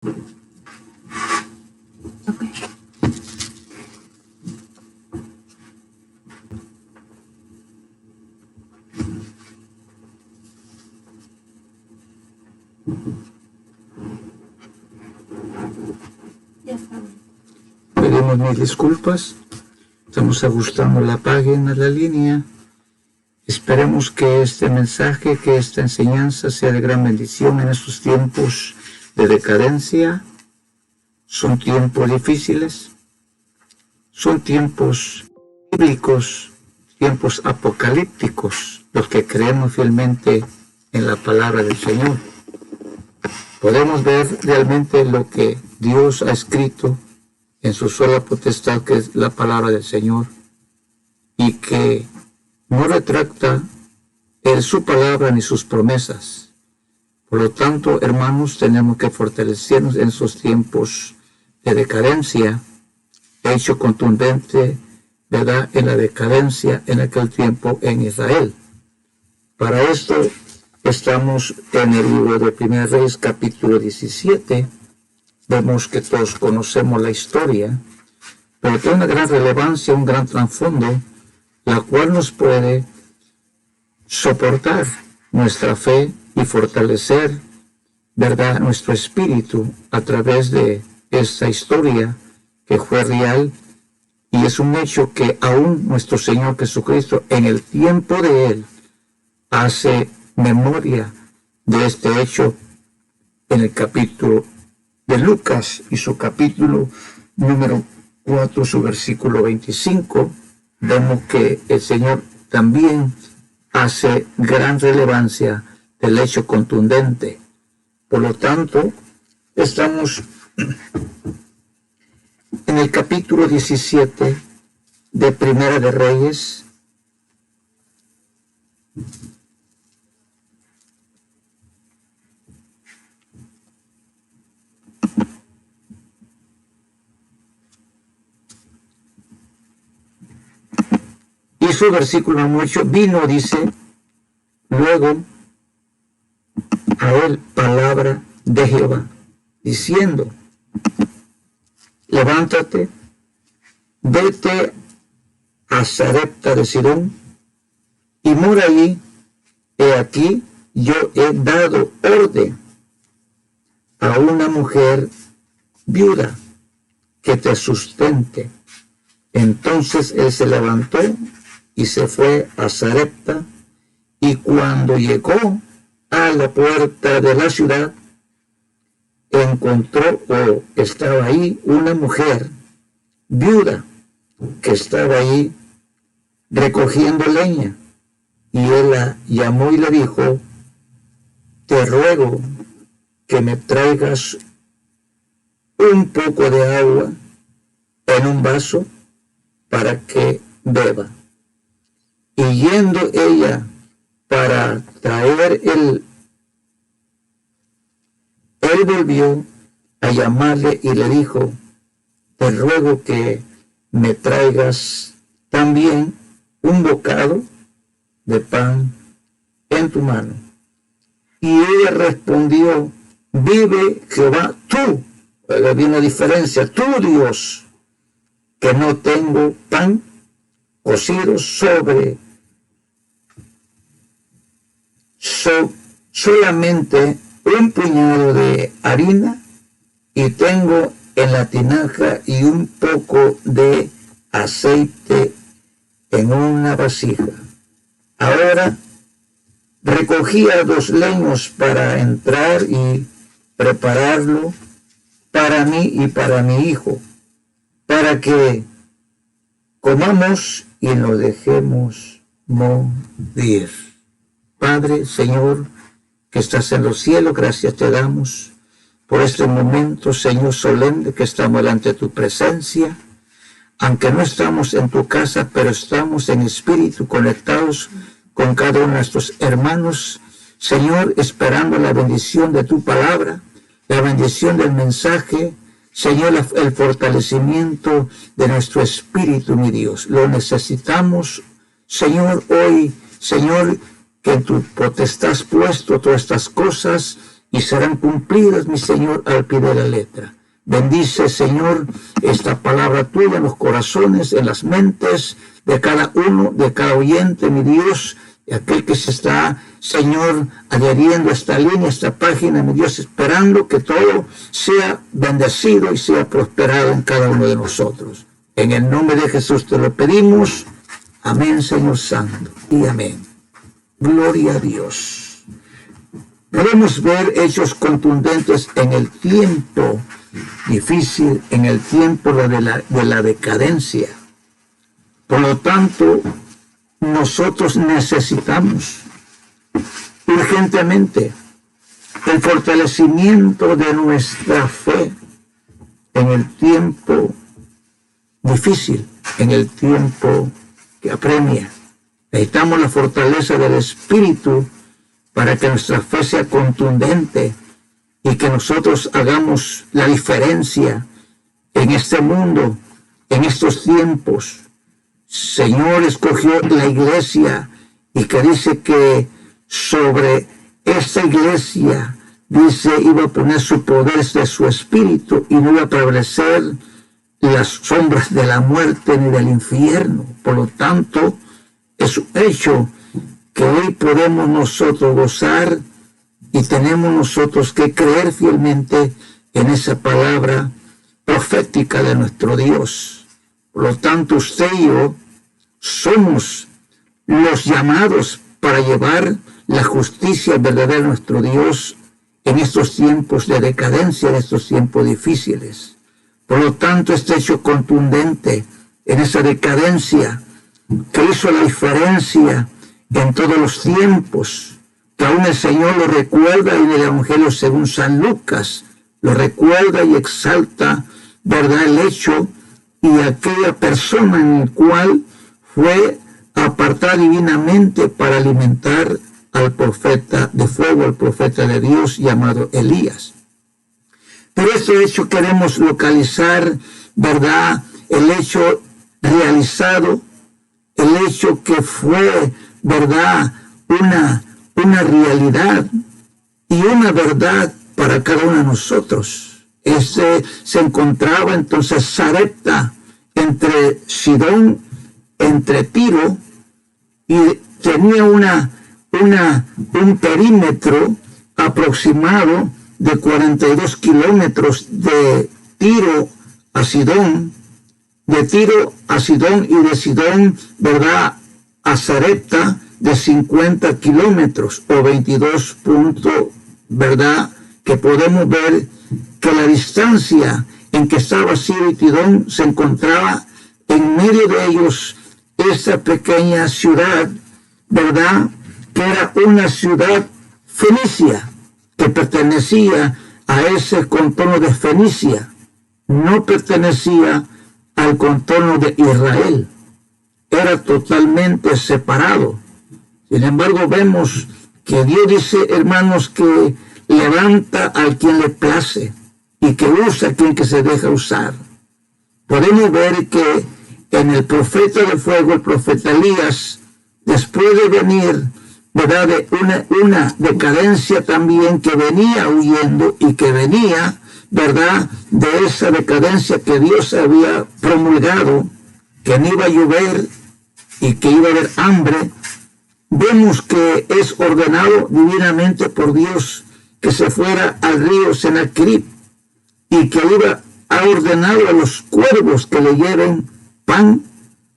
Okay. Pedimos mil disculpas. Estamos ajustando la página, la línea. Esperemos que este mensaje, que esta enseñanza sea de gran bendición en estos tiempos de decadencia. Son tiempos difíciles, son tiempos bíblicos, tiempos apocalípticos, los que creemos fielmente en la palabra del Señor. Podemos ver realmente lo que Dios ha escrito en su sola potestad, que es la palabra del Señor, y que no retracta su palabra ni sus promesas. Por lo tanto, hermanos, tenemos que fortalecernos en esos tiempos de decadencia, hecho contundente, ¿verdad?, en la decadencia en aquel tiempo en Israel. Para esto estamos en el libro de 1 Reyes, capítulo 17. Vemos que todos conocemos la historia, pero tiene una gran relevancia, un gran trasfondo, la cual nos puede soportar nuestra fe y fortalecer, ¿verdad?, nuestro espíritu a través de esta historia que fue real, y es un hecho que aún nuestro Señor Jesucristo, en el tiempo de Él, hace memoria de este hecho en el capítulo de Lucas y su capítulo número 4, su versículo 25, vemos que el Señor también hace gran relevancia del hecho contundente. Por lo tanto, estamos en el capítulo 17 de Primera de Reyes. Y su versículo 8, vino, dice, luego a él palabra de Jehová, diciendo, levántate, vete a Sarepta de Sidón, y mora allí. He aquí, yo he dado orden a una mujer viuda que te sustente. Entonces él se levantó y se fue a Sarepta, y cuando llegó a la puerta de la ciudad, encontró estaba ahí una mujer viuda que estaba ahí recogiendo leña, y él la llamó y le dijo, te ruego que me traigas un poco de agua en un vaso para que beba. Y yendo ella para traer él volvió a llamarle y le dijo, te ruego que me traigas también un bocado de pan en tu mano. Y ella respondió, vive Jehová, tú, había una diferencia, tú Dios, que no tengo pan cocido solamente un puñado de harina, y tengo en la tinaja y un poco de aceite en una vasija. Ahora recogía 2 leños para entrar y prepararlo para mí y para mi hijo, para que comamos y nos dejemos morir. Padre, Señor, que estás en los cielos, gracias te damos por este momento, Señor, solemne, que estamos delante de tu presencia, aunque no estamos en tu casa, pero estamos en espíritu conectados con cada uno de nuestros hermanos, Señor, esperando la bendición de tu palabra, la bendición del mensaje, Señor, el fortalecimiento de nuestro espíritu, mi Dios. Lo necesitamos, Señor, hoy, Señor, que en tu potestad has puesto todas estas cosas, y serán cumplidas, mi Señor, al pie de la letra. Bendice, Señor, esta palabra tuya en los corazones, en las mentes de cada uno, de cada oyente, mi Dios, y aquel que se está, Señor, adheriendo a esta línea, a esta página, mi Dios, esperando que todo sea bendecido y sea prosperado en cada uno de nosotros. En el nombre de Jesús te lo pedimos. Amén, Señor Santo, y amén. Gloria a Dios. Podemos ver hechos contundentes en el tiempo difícil, en el tiempo de la decadencia. Por lo tanto, nosotros necesitamos urgentemente el fortalecimiento de nuestra fe en el tiempo difícil, en el tiempo que apremia. Necesitamos la fortaleza del Espíritu para que nuestra fe sea contundente y que nosotros hagamos la diferencia en este mundo, en estos tiempos. Señor escogió la iglesia y que dice que sobre esta iglesia, dice, iba a poner su poder de su espíritu y no iba a prevalecer las sombras de la muerte ni del infierno. Por lo tanto, es un hecho que hoy podemos nosotros gozar y tenemos nosotros que creer fielmente en esa palabra profética de nuestro Dios. Por lo tanto, usted y yo somos los llamados para llevar la justicia verdadera de nuestro Dios en estos tiempos de decadencia, en estos tiempos difíciles. Por lo tanto, este hecho contundente en esa decadencia que hizo la diferencia en todos los tiempos, que aún el Señor lo recuerda en el Evangelio según San Lucas, lo recuerda y exalta, ¿verdad?, el hecho y aquella persona en el cual fue apartada divinamente para alimentar al profeta de fuego, al profeta de Dios llamado Elías. Pero este hecho queremos localizar, ¿verdad?, el hecho realizado, el hecho que fue, ¿verdad?, una realidad y una verdad para cada uno de nosotros. Se encontraba entonces Sarepta entre Sidón, entre Tiro, y tenía un perímetro aproximado de 42 kilómetros de Tiro a Sidón, de Tiro a Sidón y de Sidón, ¿verdad?, a Sarepta de 50 kilómetros o 22 puntos, ¿verdad?, que podemos ver que la distancia en que estaba Tiro y Sidón se encontraba en medio de ellos esta pequeña ciudad, ¿verdad?, que era una ciudad fenicia, que pertenecía a ese contorno de Fenicia, no pertenecía al contorno de Israel, era totalmente separado. Sin embargo, vemos que Dios dice, hermanos, que levanta al quien le place y que usa a quien que se deja usar. Podemos ver que en el profeta de fuego, el profeta Elías, después de venir, ¿verdad?, de una decadencia también que venía huyendo y que venía, ¿verdad?, de esa decadencia que Dios había promulgado, que no iba a llover y que iba a haber hambre. Vemos que es ordenado divinamente por Dios que se fuera al río Senaquerib y que ha ordenado a los cuervos que le lleven pan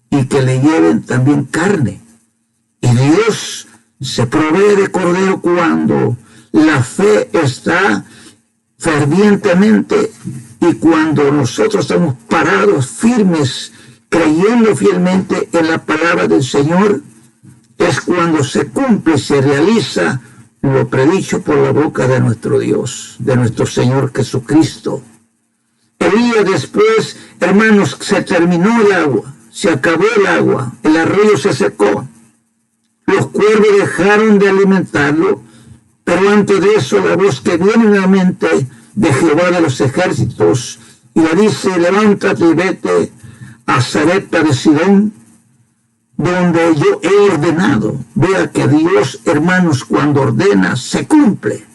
y que le lleven también carne. Y Dios se provee de cordero cuando la fe está fervientemente y cuando nosotros estamos parados, firmes, creyendo fielmente en la palabra del Señor, es cuando se cumple, se realiza lo predicho por la boca de nuestro Dios, de nuestro Señor Jesucristo. Elías después, hermanos, se terminó el agua, se acabó el agua, el arroyo se secó, los cuervos dejaron de alimentarlo, pero antes de eso la voz que viene nuevamente de Jehová de los ejércitos y le dice, levántate y vete a Sarepta de Sidón, donde yo he ordenado. Vea que Dios, hermanos, cuando ordena, se cumple.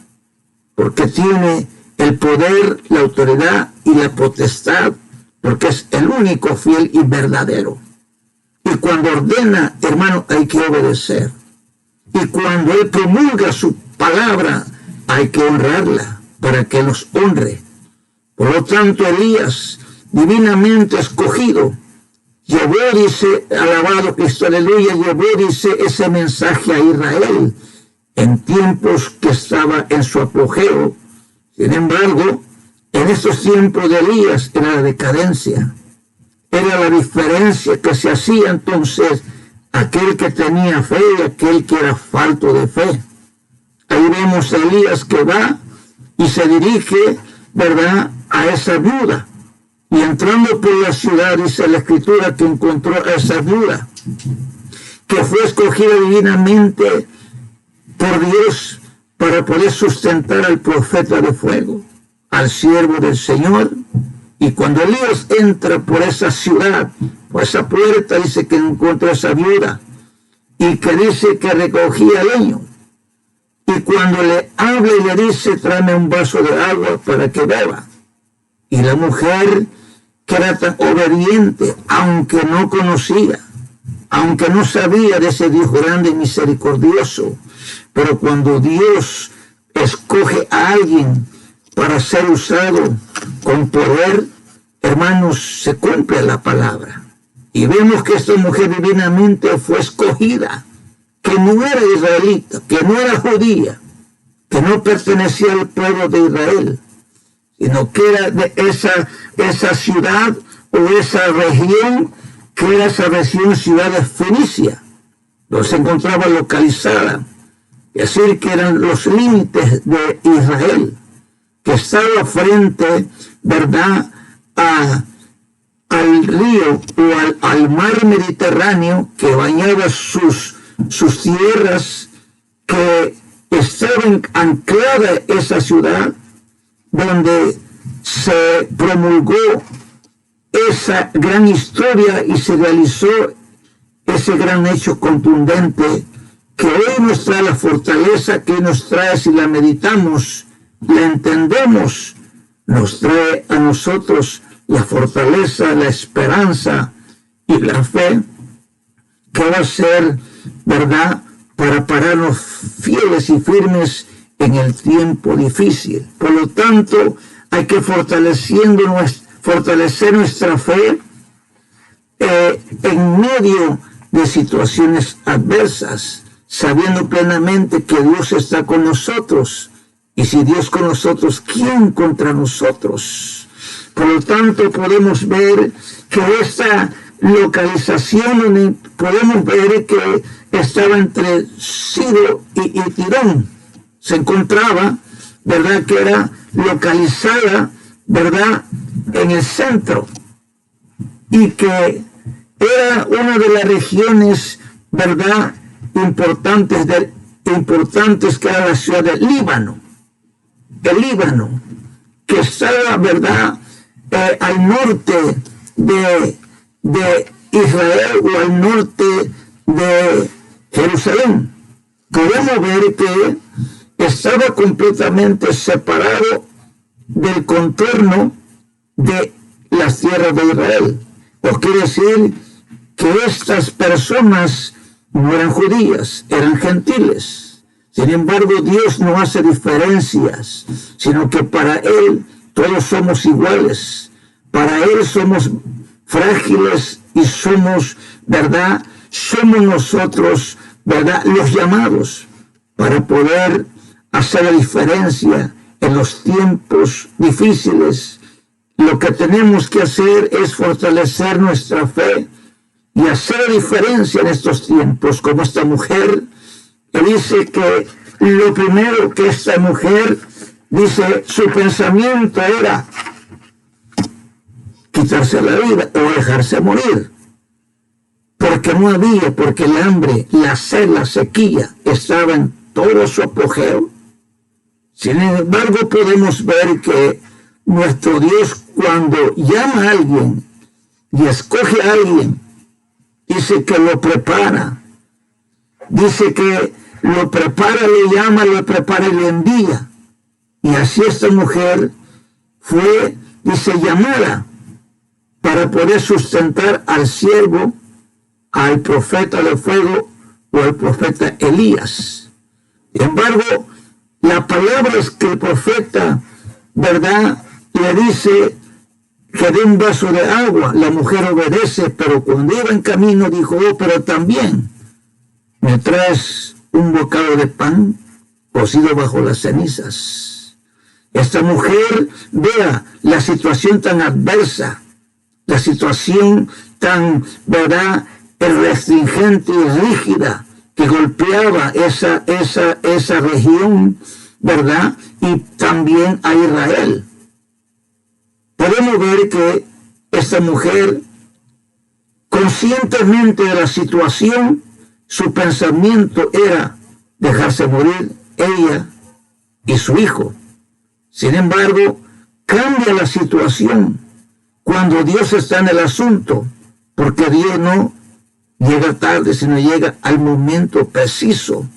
porque tiene el poder, la autoridad y la potestad, porque es el único fiel y verdadero. Y cuando ordena, hermano, hay que obedecer. Y cuando Él promulga su palabra, hay que honrarla para que nos honre. Por lo tanto, Elías, divinamente escogido, llevó, dice, alabado Cristo, aleluya, llevó, dice, ese mensaje a Israel en tiempos que estaba en su apogeo. Sin embargo, en estos tiempos de Elías era la decadencia, era la diferencia que se hacía entonces aquel que tenía fe y aquel que era falto de fe. Ahí vemos a Elías que va y se dirige, ¿verdad?, a esa viuda. Y entrando por la ciudad, dice la Escritura que encontró a esa viuda, que fue escogida divinamente por Dios para poder sustentar al profeta de fuego, al siervo del Señor. Y cuando Elías entra por esa ciudad, por esa puerta, dice que encuentra a esa viuda y que dice que recogía leño. Y cuando le habla y le dice, tráeme un vaso de agua para que beba. Y la mujer, que era tan obediente, aunque no conocía, aunque no sabía de ese Dios grande y misericordioso, pero cuando Dios escoge a alguien para ser usado con poder, hermanos, se cumple la palabra. Y vemos que esta mujer divinamente fue escogida, que no era israelita, que no era judía, que no pertenecía al pueblo de Israel, sino que era de esa ciudad o esa región, que era esa región, ciudad de Fenicia, donde se encontraba localizada, es decir, que eran los límites de Israel, que estaba frente, ¿verdad?, al río o al mar Mediterráneo que bañaba sus tierras, que estaba anclada esa ciudad, donde se promulgó esa gran historia y se realizó ese gran hecho contundente que hoy nos trae la fortaleza, que nos trae, si la meditamos, la entendemos, nos trae a nosotros la fortaleza, la esperanza y la fe, que va a ser, ¿verdad?, para pararnos fieles y firmes en el tiempo difícil. Por lo tanto, hay que fortalecer nuestra fe en medio de situaciones adversas, sabiendo plenamente que Dios está con nosotros. Y si Dios con nosotros, ¿quién contra nosotros? Por lo tanto, podemos ver que esta localización, podemos ver que estaba entre Sidón y Tirón. Se encontraba, ¿verdad?, que era localizada, ¿verdad?, en el centro, y que era una de las regiones, ¿verdad?, importantes que era la ciudad del Líbano. El Líbano, que estaba, ¿verdad?, al norte de Israel o al norte de Jerusalén. Podemos ver que estaba completamente separado del contorno de las tierras de Israel. O quiere decir que estas personas no eran judías, eran gentiles. Sin embargo, Dios no hace diferencias, sino que para Él todos somos iguales. Para Él somos frágiles y somos, ¿verdad?, somos nosotros, ¿verdad?, los llamados para poder hacer la diferencia en los tiempos difíciles. Lo que tenemos que hacer es fortalecer nuestra fe y hacer la diferencia en estos tiempos, como esta mujer, que dice que lo primero que esta mujer, dice, su pensamiento era quitarse la vida o dejarse morir, porque no había, porque el hambre, la sed, la sequía estaba en todo su apogeo. Sin embargo, podemos ver que nuestro Dios, cuando llama a alguien y escoge a alguien, dice que lo prepara, dice que lo prepara, lo llama, lo prepara y lo envía. Y así esta mujer fue, dice, llamada para poder sustentar al siervo, al profeta de fuego o al profeta Elías. Sin embargo, la palabra es que el profeta, ¿verdad?, le dice que dé un vaso de agua. La mujer obedece, pero cuando iba en camino dijo, oh, pero también me traes un bocado de pan cocido bajo las cenizas. Esta mujer, vea la situación tan adversa, la situación tan, ¿verdad?, restringente y rígida que golpeaba esa región, ¿verdad?, y también a Israel. Podemos ver que esta mujer, conscientemente de la situación, su pensamiento era dejarse morir ella y su hijo. Sin embargo, cambia la situación cuando Dios está en el asunto, porque Dios no llega tarde, sino llega al momento preciso.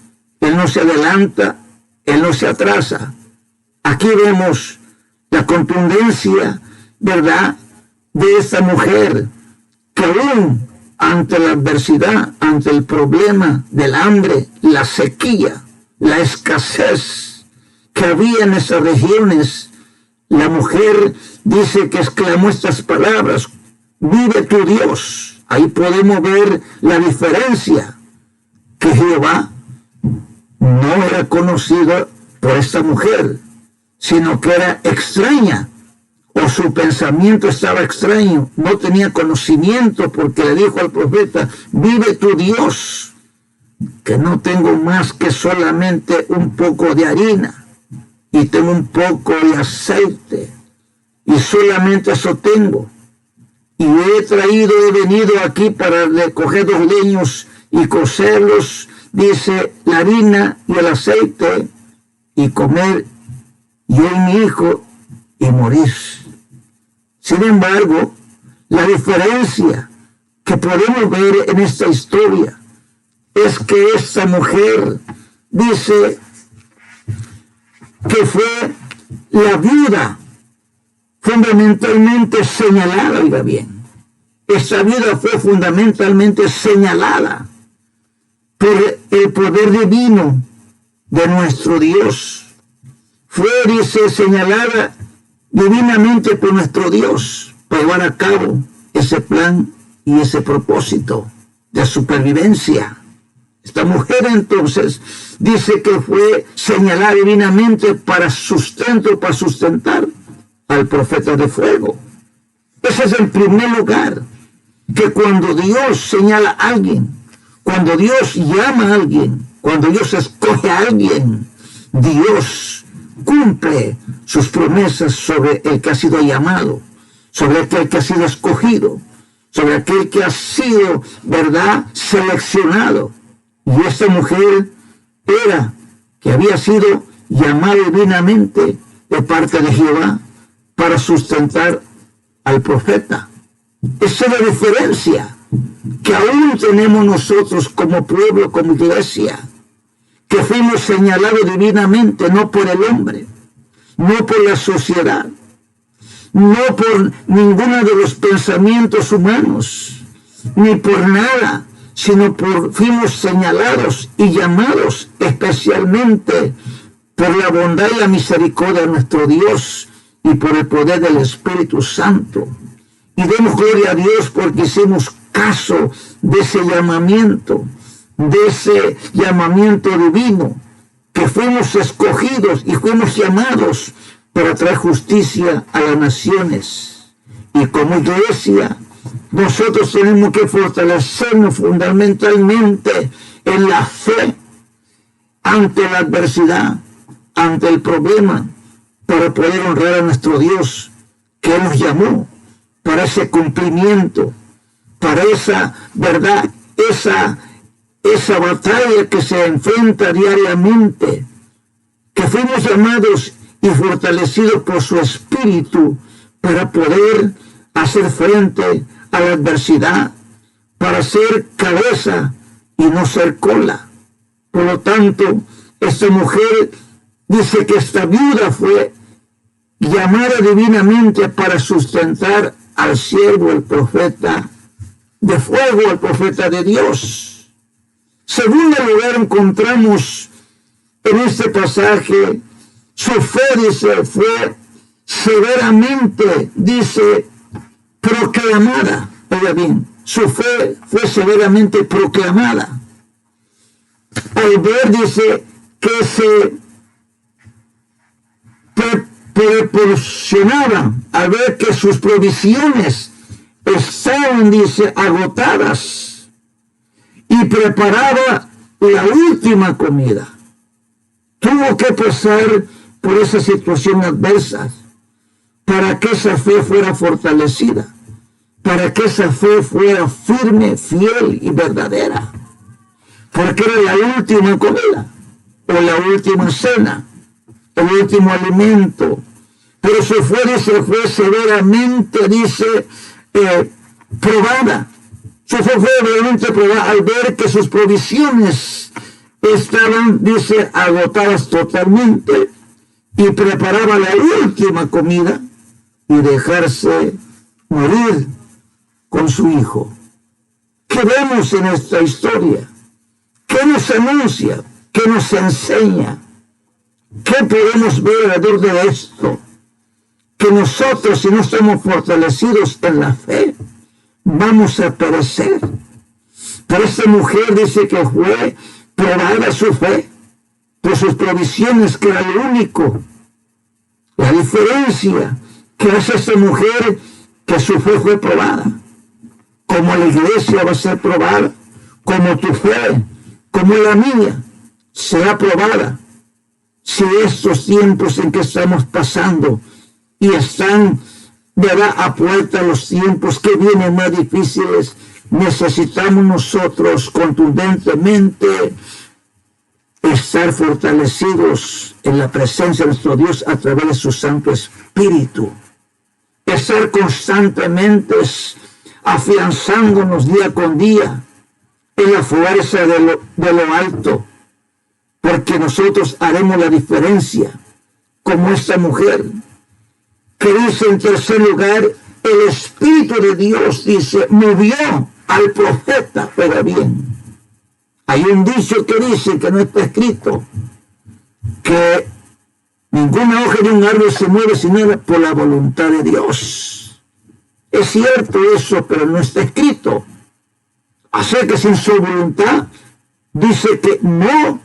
Él no se adelanta, Él no se atrasa. Aquí vemos la contundencia, ¿verdad?, de esta mujer, que aún ante la adversidad, ante el problema del hambre, la sequía, la escasez que había en esas regiones, la mujer dice que exclamó estas palabras: vive tu Dios. Ahí podemos ver la diferencia, que Jehová no era conocido por esta mujer, sino que era extraña, o su pensamiento estaba extraño, no tenía conocimiento, porque le dijo al profeta: vive tu Dios, que no tengo más que solamente un poco de harina, y tengo un poco de aceite, y solamente eso tengo. Y he venido aquí para recoger 2 leños y cocerlos, dice, la harina y el aceite, y comer yo y mi hijo y morir. Sin embargo, la diferencia que podemos ver en esta historia es que esta mujer dice que fue la viuda fundamentalmente señalada. Oiga bien, esta viuda fue fundamentalmente señalada por el poder divino de nuestro Dios. Fue, dice, señalada divinamente por nuestro Dios para llevar a cabo ese plan y ese propósito de supervivencia. Esta mujer entonces dice que fue señalada divinamente para sustentar al profeta de fuego. Ese es el primer lugar, que cuando Dios señala a alguien, cuando Dios llama a alguien, cuando Dios escoge a alguien, Dios cumple sus promesas sobre el que ha sido llamado, sobre aquel que ha sido escogido, sobre aquel que ha sido, ¿verdad?, seleccionado. Y esta mujer era que había sido llamada divinamente de parte de Jehová para sustentar al profeta. Esa es la diferencia que aún tenemos nosotros como pueblo, como iglesia, que fuimos señalados divinamente, no por el hombre, no por la sociedad, no por ninguno de los pensamientos humanos, ni por nada, sino fuimos señalados y llamados especialmente por la bondad y la misericordia de nuestro Dios y por el poder del Espíritu Santo. Y demos gloria a Dios porque hicimos caso de ese llamamiento divino, que fuimos escogidos y fuimos llamados para traer justicia a las naciones. Y como iglesia, nosotros tenemos que fortalecernos fundamentalmente en la fe ante la adversidad, ante el problema, para poder honrar a nuestro Dios, que Él nos llamó para ese cumplimiento, para esa verdad, esa batalla que se enfrenta diariamente, que fuimos llamados y fortalecidos por su Espíritu para poder hacer frente a la adversidad, para ser cabeza y no ser cola. Por lo tanto, esta mujer dice que esta viuda fue llamada divinamente para sustentar al siervo, el profeta de fuego, el profeta de Dios. Segundo lugar, encontramos en este pasaje, su fe, dice, fue severamente, dice, proclamada. Oiga bien, su fe fue severamente proclamada. Al ver, dice, que se proporcionaba, al ver que sus provisiones estaban, dice, agotadas, y preparaba la última comida. Tuvo que pasar por esa situación adversa para que esa fe fuera fortalecida, para que esa fe fuera firme, fiel y verdadera, porque era la última comida o la última cena, el último alimento. Pero su fe, dice, fue severamente, dice, probada. Su fe fue severamente probada al ver que sus provisiones estaban, dice, agotadas totalmente, y preparaba la última comida y dejarse morir con su hijo. ¿Qué vemos en esta historia? ¿Qué nos anuncia? ¿Qué nos enseña? ¿Qué podemos ver alrededor de esto? Que nosotros, si no estamos fortalecidos en la fe, vamos a perecer. Pero esta mujer dice que fue probada su fe por sus provisiones, que era lo único. La diferencia que hace esta mujer, que su fe fue probada. Como la iglesia va a ser probada, como tu fe, como la mía, será probada. Si estos tiempos en que estamos pasando y están, ¿verdad?, a puerta los tiempos que vienen más difíciles, necesitamos nosotros contundentemente estar fortalecidos en la presencia de nuestro Dios a través de su Santo Espíritu. Estar constantemente afianzándonos día con día en la fuerza de lo alto, porque nosotros haremos la diferencia, como esta mujer, que dice en tercer lugar, el Espíritu de Dios, dice, movió al profeta. Pero bien, hay un dicho que dice, que no está escrito, que ninguna hoja de un árbol se mueve sino por la voluntad de Dios. Es cierto eso, pero no está escrito. Así que sin su voluntad, dice que no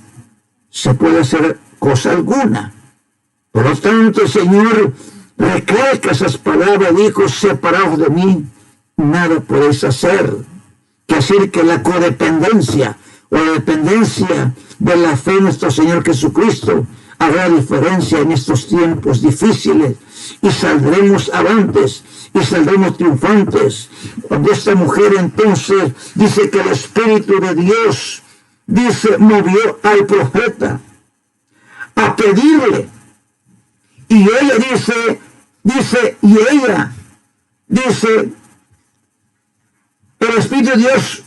se puede hacer cosa alguna. Por lo tanto, el Señor recalca esas palabras, dijo, separados de mí, nada podéis hacer. Quiere decir que la codependencia o la dependencia de la fe en nuestro Señor Jesucristo hará diferencia en estos tiempos difíciles, y saldremos avantes y saldremos triunfantes. Cuando esta mujer entonces dice que el Espíritu de Dios, dice, movió al profeta a pedirle, y ella dice, el Espíritu de Dios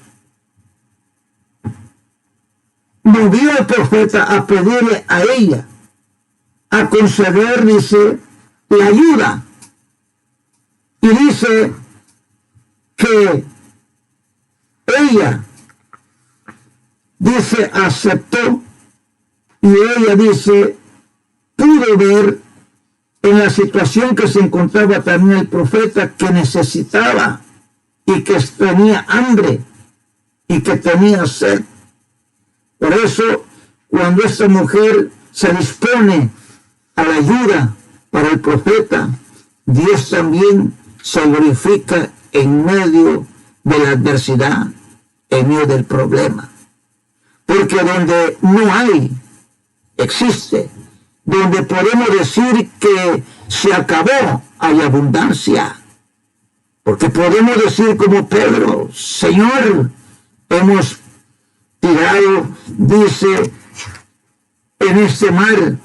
movió al profeta a pedirle a ella, a conceder, dice, la ayuda. Y dice que ella, dice, aceptó, y ella, dice, pudo ver en la situación que se encontraba también el profeta, que necesitaba y que tenía hambre y que tenía sed. Por eso, cuando esta mujer se dispone a la ayuda para el profeta, Dios también se glorifica en medio de la adversidad, en medio del problema. Porque donde no hay, existe. Donde podemos decir que se acabó, hay abundancia. Porque podemos decir como Pedro, Señor, hemos tirado, dice, en este mar,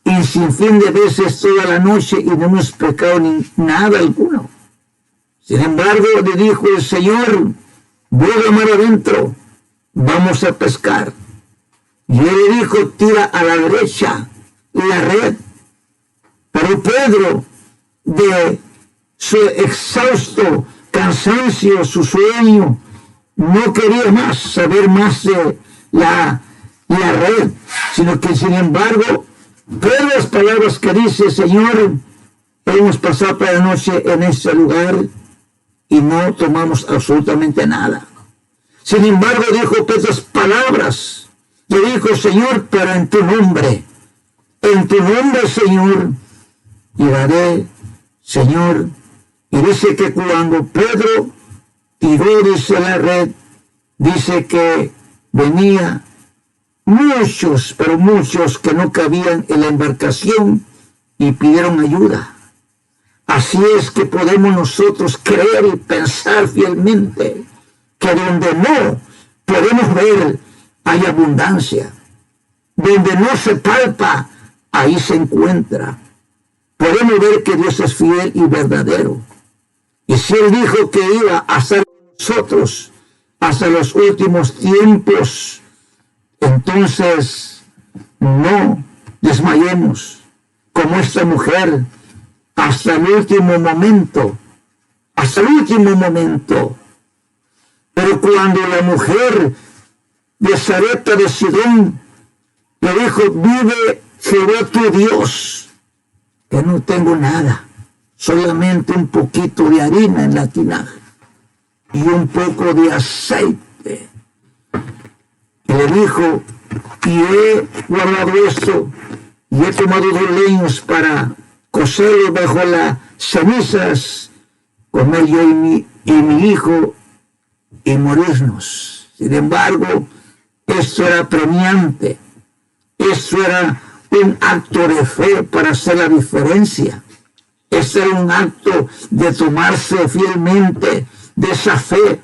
y sin fin de veces toda la noche, y no hemos pecado ni nada alguno. Sin embargo, le dijo el Señor, voy a mar adentro, vamos a pescar. Y él le dijo, tira a la derecha. la red. Pero Pedro, de su exhausto cansancio, su sueño, no quería más saber más de la red, sino que sin embargo, ver las palabras que dice: Señor, hemos pasado toda la noche en este lugar y no tomamos absolutamente nada. Sin embargo, dijo estas palabras, le dijo: Señor, pero en tu nombre, Señor, llegaré, Señor. Y dice que cuando Pedro tiró, dice, la red, dice que venía muchos, pero muchos que no cabían en la embarcación y pidieron ayuda. Así es que podemos nosotros creer y pensar fielmente que donde no podemos ver hay abundancia. Donde no se palpa, ahí se encuentra. Podemos ver que Dios es fiel y verdadero. Y si Él dijo que iba a estar con nosotros hasta los últimos tiempos, entonces no desmayemos como esta mujer hasta el último momento. Hasta el último momento. Pero cuando la mujer de Sarepta de Sidón le dijo: vive Jehová tu Dios, que no tengo nada, solamente un poquito de harina en la tinaja y un poco de aceite. Y le dijo: y he guardado esto, y he tomado 2 leños para cocerlo bajo las cenizas, comer yo y mi hijo y morirnos. Sin embargo, esto era premiante, esto era un acto de fe para hacer la diferencia. Este era un acto de tomarse fielmente de esa fe